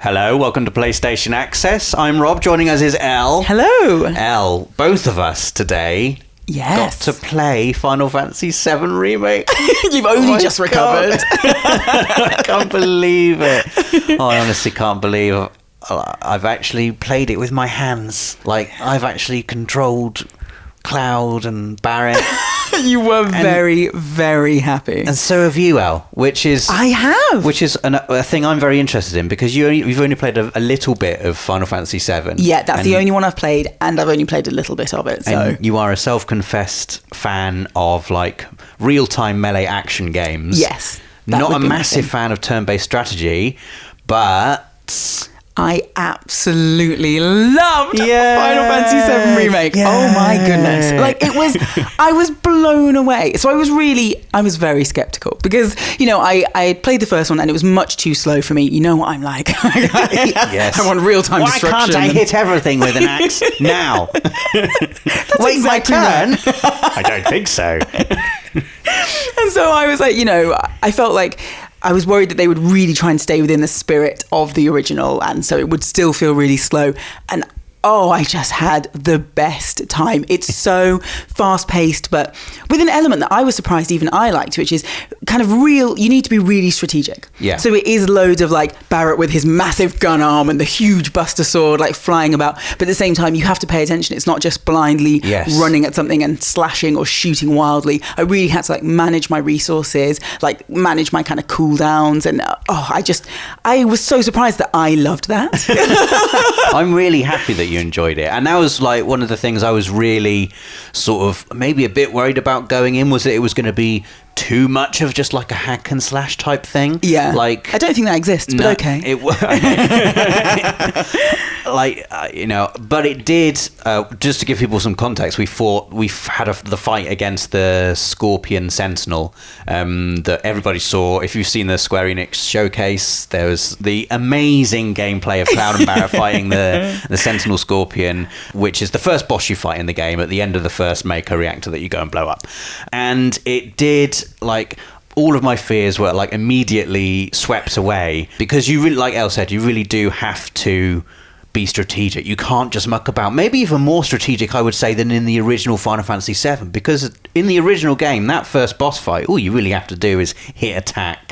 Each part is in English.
Hello, welcome to PlayStation Access. I'm Rob, joining us is Elle. Hello. Elle, both of us today got to play Final Fantasy VII Remake. You've only just recovered. I can't believe it. I honestly can't believe I've actually played it with my hands. Like, I've actually controlled Cloud and Barrett. You were very, very happy. And so have you, Elle, which is... I have! Which is a thing I'm very interested in, because you've only played a little bit of Final Fantasy VII. Yeah, that's the only one I've played, and I've only played a little bit of it, so... And you are a self-confessed fan of, like, real-time melee action games. Yes. Not a massive fan of turn-based strategy, but... I absolutely loved Final Fantasy VII Remake. Yay. Oh my goodness. Like, I was blown away. So I was very skeptical because, I played the first one and it was much too slow for me. You know what I'm like. Yes. I want real-time destruction. Why can't I hit everything with an axe now? Wait, exactly my turn? I don't think so. And so I was like, I felt like I was worried that they would really try and stay within the spirit of the original, and so it would still feel really slow. And I just had the best time. It's so fast-paced, but with an element that I was surprised even I liked, which is kind of you need to be really strategic. Yeah. So it is loads of, like, Barrett with his massive gun arm and the huge Buster Sword, like, flying about. But at the same time, you have to pay attention. It's not just blindly running at something and slashing or shooting wildly. I really had to, like, manage my resources, like, manage my kind of cooldowns. And, I was so surprised that I loved that. I'm really happy that you enjoyed it, and that was like one of the things I was really sort of maybe a bit worried about going in, was that it was going to be too much of just like a hack and slash type thing. Yeah, like I don't think that exists, but okay. But it did. Just to give people some context, we had the fight against the Scorpion Sentinel that everybody saw. If you've seen the Square Enix showcase, there was the amazing gameplay of Cloud and Barrett fighting the Sentinel Scorpion, which is the first boss you fight in the game at the end of the first Mako reactor that you go and blow up. And it did, like, all of my fears were, like, immediately swept away, because you really, like Elle said, you really do have to be strategic. You can't just muck about. Maybe even more strategic, I would say, than in the original Final Fantasy VII, because in the original game, that first boss fight, all you really have to do is hit attack,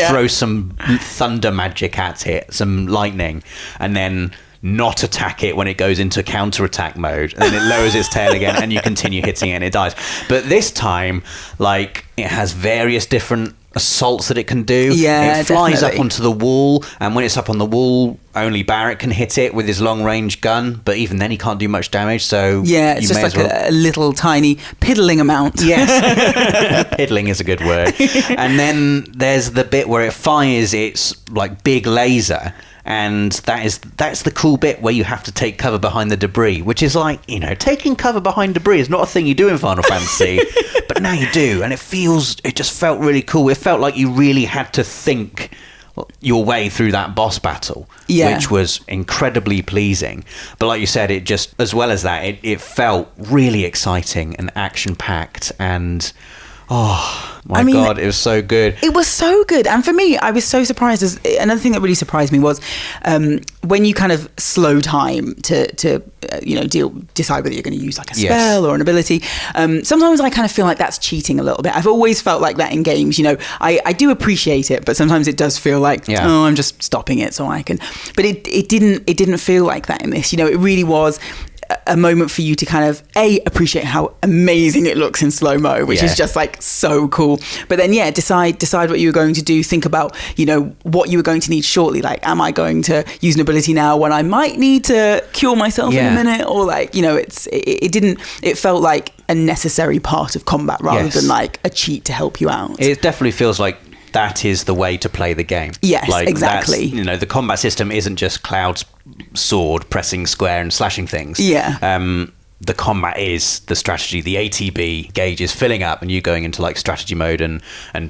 throw some thunder magic at it, some lightning, and then not attack it when it goes into counter-attack mode, and then it lowers its tail again, and you continue hitting it and it dies. But this time, like, it has various different assaults that it can do. Yeah, it flies definitely up onto the wall, and when it's up on the wall, only Barrett can hit it with his long-range gun, but even then he can't do much damage, so it's just like a little tiny piddling amount. Yes. Piddling is a good word. And then there's the bit where it fires its, like, big laser, and that's the cool bit where you have to take cover behind the debris, which is like, taking cover behind debris is not a thing you do in Final Fantasy, but now you do, and it just felt really cool. It felt like you really had to think your way through that boss battle, which was incredibly pleasing. But like you said, it just, as well as that, it felt really exciting and action-packed, and God, it was so good. It was so good. And for me, I was so surprised. Another thing that really surprised me was when you kind of slow time to decide whether you're going to use, like, a spell or an ability. Sometimes I kind of feel like that's cheating a little bit. I've always felt like that in games. I do appreciate it, but sometimes it does feel like, I'm just stopping it so I can. But it didn't feel like that in this. It really was a moment for you to kind of appreciate how amazing it looks in slow-mo, which is just, like, so cool. But then decide what you were going to do, think about what you were going to need shortly, like, am I going to use an ability now when I might need to cure myself in a minute, or, like, it felt like a necessary part of combat rather than, like, a cheat to help you out. It definitely feels like that is the way to play the game. Yes, like, exactly. The combat system isn't just Cloud's sword pressing square and slashing things. Yeah. the combat is the strategy. The ATB gauge is filling up and you going into like strategy mode and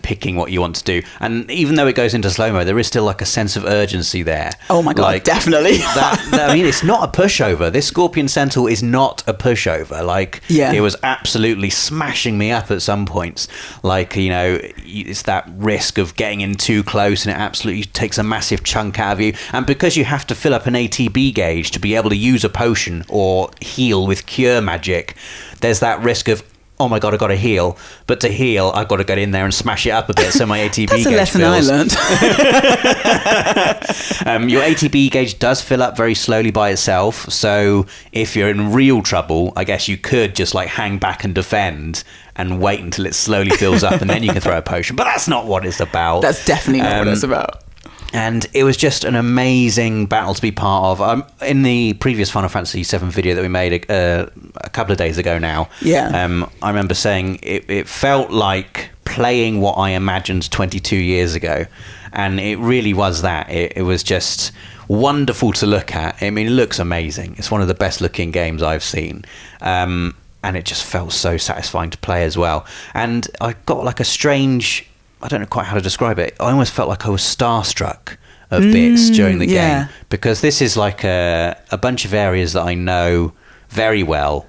picking what you want to do. And even though it goes into slow mode, there is still like a sense of urgency there. Oh my God, like, definitely. I mean, it's not a pushover. This Scorpion Sentinel is not a pushover. Like, it was absolutely smashing me up at some points. Like, you know, it's that risk of getting in too close and it absolutely takes a massive chunk out of you. And because you have to fill up an ATB gauge to be able to use a potion or heal with cure magic, there's that risk of, oh my God, I've got to heal. But to heal, I've got to get in there and smash it up a bit so my ATB That's gauge a lesson fills. I learned. Your ATB gauge does fill up very slowly by itself. So if you're in real trouble, I guess you could just like hang back and defend and wait until it slowly fills up and then you can throw a potion. But that's not what it's about. That's definitely not what it's about. And it was just an amazing battle to be part of. In the previous Final Fantasy VII video that we made a couple of days ago now, I remember saying it felt like playing what I imagined 22 years ago. And it really was that. It was just wonderful to look at. I mean, it looks amazing. It's one of the best looking games I've seen. And it just felt so satisfying to play as well. And I got like a strange... I don't know quite how to describe it. I almost felt like I was starstruck at bits during the game, because this is like a bunch of areas that I know very well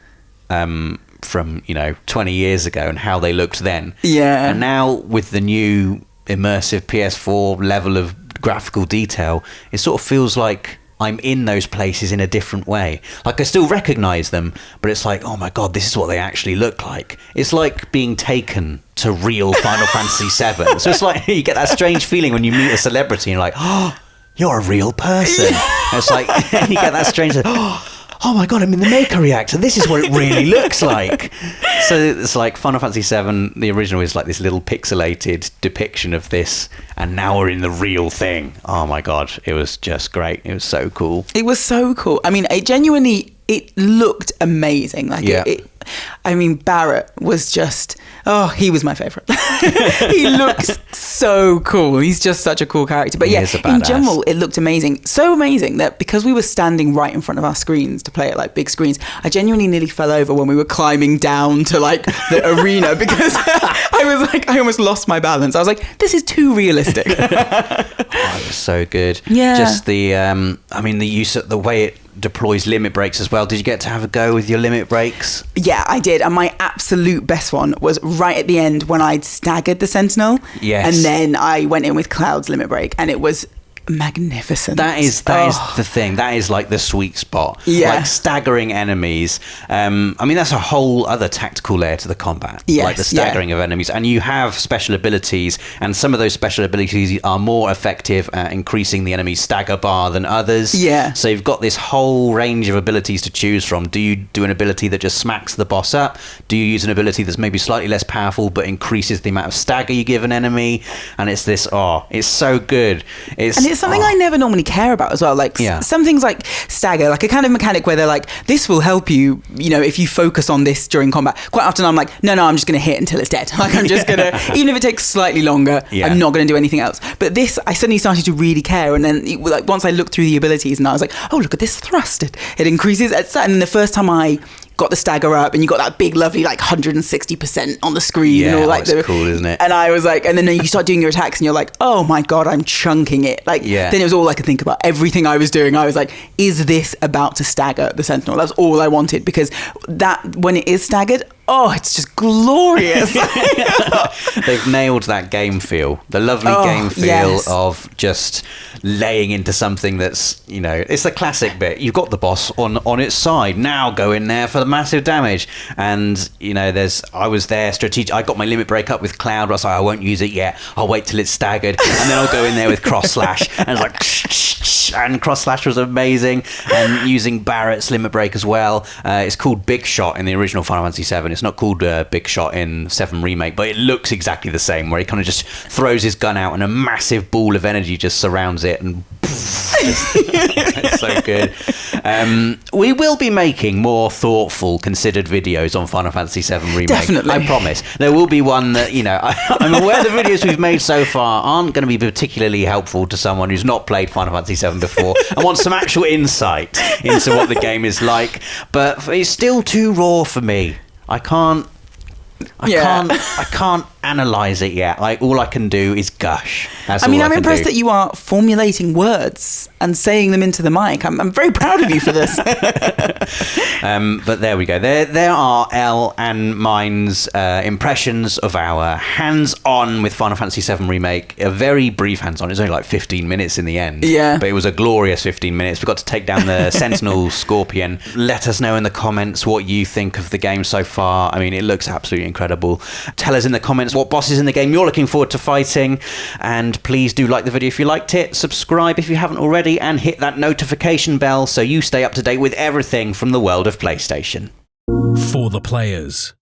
from, you know, 20 years ago and how they looked then. Yeah. And now with the new immersive PS4 level of graphical detail, it sort of feels like I'm in those places in a different way. Like, I still recognize them, but it's like, oh my God, this is what they actually look like. It's like being taken to real Final Fantasy VII. So it's like, you get that strange feeling when you meet a celebrity and you're like, oh, you're a real person. And it's like, you get that strange, oh my God, I'm in the Maker Reactor. This is what it really looks like. So it's like Final Fantasy VII, the original is like this little pixelated depiction of this, and now we're in the real thing. Oh my God, it was just great. It was so cool. It was so cool. I mean, it looked amazing. Like, I mean, Barrett was just, he was my favorite. He looks so cool. He's just such a cool character. But yeah, in general, it looked amazing. So amazing that because we were standing right in front of our screens to play it, like big screens, I genuinely nearly fell over when we were climbing down to like the arena, because I was like, I almost lost my balance. I was like, this is too realistic. It was so good. Yeah. Just the, the use of the way it deploys limit breaks as well. Did you get to have a go with your limit breaks? Yeah, I did. And my absolute best one was right at the end when I'd staggered the Sentinel. Yes. And then I went in with Cloud's limit break, and it was magnificent. That is the thing. That is like the sweet spot. Yeah. Like staggering enemies. That's a whole other tactical layer to the combat. Yes, like the staggering of enemies. And you have special abilities, and some of those special abilities are more effective at increasing the enemy's stagger bar than others. Yeah. So you've got this whole range of abilities to choose from. Do you do an ability that just smacks the boss up? Do you use an ability that's maybe slightly less powerful but increases the amount of stagger you give an enemy? And it's this, it's so good. It's something I never normally care about as well. Like some things like stagger, like a kind of mechanic where they're like, this will help you, if you focus on this during combat. Quite often I'm like, no, I'm just going to hit until it's dead. Like, I'm just going to, even if it takes slightly longer, I'm not going to do anything else. But this, I suddenly started to really care. And then like once I looked through the abilities and I was like, oh, look at this thrust. It increases. And then the first time I got the stagger up and you got that big lovely like 160% on the screen and all like that's cool, isn't it? And I was like, and then you start doing your attacks and you're like, oh my God, I'm chunking it. Like then it was all I could think about. Everything I was doing, I was like, is this about to stagger the Sentinel? That's all I wanted, because that when it is staggered, it's just glorious. They've nailed that game feel, the lovely game feel of just laying into something that's, it's the classic bit. You've got the boss on its side. Now go in there for the massive damage. And, I was there strategic. I got my limit break up with Cloud. I was like, I won't use it yet. I'll wait till it's staggered. And then I'll go in there with Cross Slash. And it's like, and Cross Slash was amazing. And using Barrett's limit break as well. It's called Big Shot in the original Final Fantasy VII. It's not called Big Shot in VII Remake, but it looks exactly the same, where he kind of just throws his gun out and a massive ball of energy just surrounds it and It's so good. We will be making more thoughtful, considered videos on Final Fantasy VII Remake. Definitely. I promise. There will be one that, I'm aware the videos we've made so far aren't going to be particularly helpful to someone who's not played Final Fantasy VII before and wants some actual insight into what the game is like. But it's still too raw for me. I can't analyze it yet. Like, all I can do is gush. I'm impressed that you are formulating words and saying them into the mic. I'm very proud of you for this. But there we go. There are Elle and mine's impressions of our hands-on with Final Fantasy VII Remake. A very brief hands-on. It's only like 15 minutes in the end. Yeah. But it was a glorious 15 minutes. We got to take down the Sentinel Scorpion. Let us know in the comments what you think of the game so far. I mean, it looks absolutely incredible. Tell us in the comments what bosses in the game you're looking forward to fighting, and please do like the video if you liked it, subscribe if you haven't already, and hit that notification bell so you stay up to date with everything from the world of PlayStation. For the players.